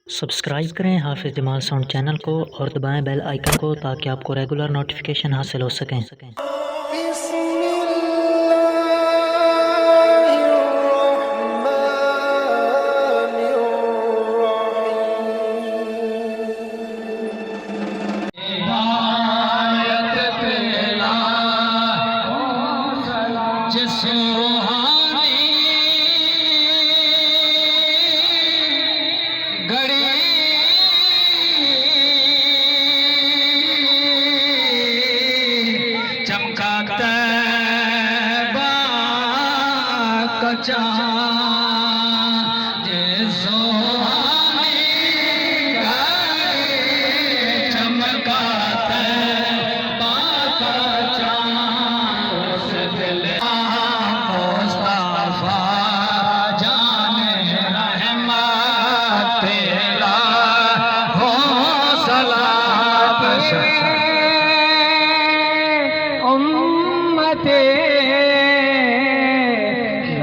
Subscribe करें हाफिज़ Jamal sound channel को और दबाएं बेल आइकन को ताकि आपको रेगुलर नोटिफिकेशन हासिल हो सकें।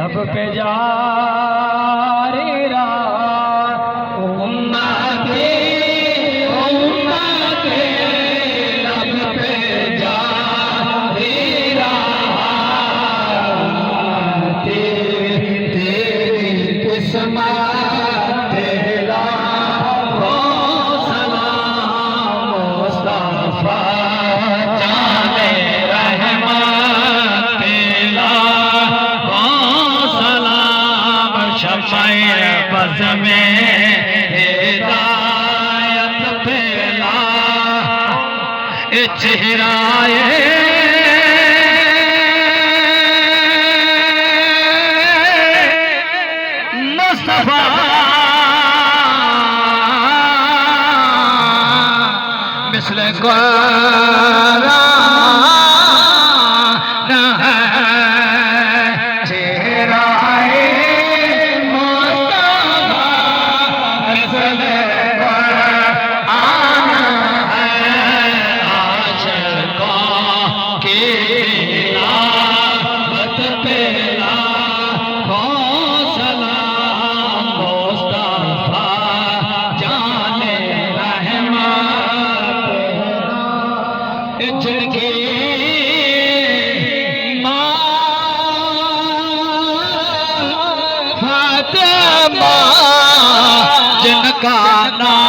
लब पे जारी रात उम्मते लब पे जारी रात तेरी किस्मत तेरा हो सलाम मुस्तफा जाने रहमत तेरा बस में हिदायत फैला चेहराए मुस्तफा मिसल जिनका नाम